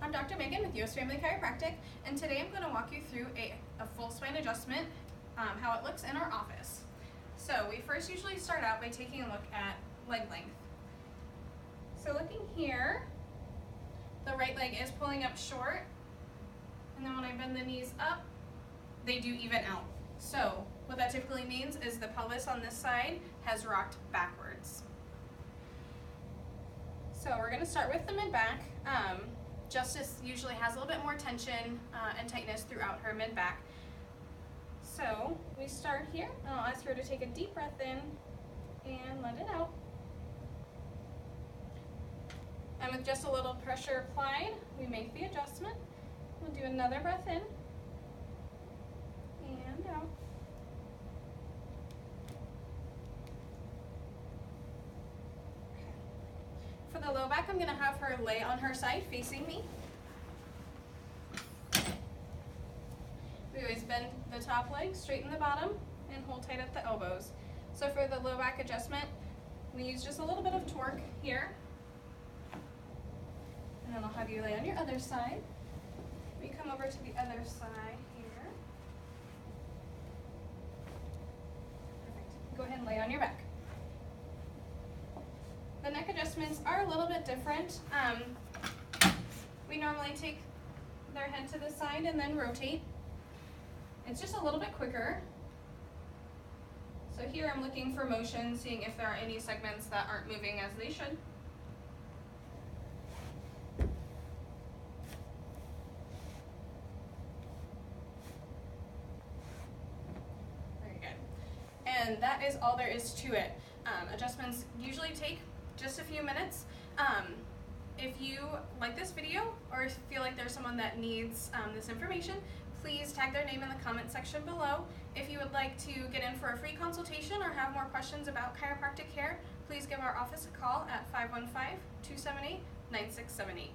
I'm Dr. Megan with US Family Chiropractic, and today I'm going to walk you through a full spine adjustment, how it looks in our office. So we first usually start out by taking a look at leg length. So looking here, the right leg is pulling up short, and then when I bend the knees up, they do even out. So what that typically means is the pelvis on this side has rocked backwards. So we're going to start with the mid-back. Justice usually has a little bit more tension and tightness throughout her mid-back. So we start here, and I'll ask her to take a deep breath in and let it out. And with just a little pressure applied, we make the adjustment. We'll do another breath in and out. For the low back, I'm going to have her lay on her side facing me. We always bend the top leg, straighten the bottom, and hold tight at the elbows. So for the low back adjustment, we use just a little bit of torque here. And then I'll have you lay on your other side. We come over to the other side here. Perfect. Go ahead and lay on your back. The neck adjustments are a little bit different. We normally take their head to the side and then rotate. It's just a little bit quicker. So here I'm looking for motion, seeing if there are any segments that aren't moving as they should. Very good. And that is all there is to it. Adjustments usually take just a few minutes. If you like this video or feel like there's someone that needs this information, please tag their name in the comment section below. If you would like to get in for a free consultation or have more questions about chiropractic care, please give our office a call at 515-278-9678.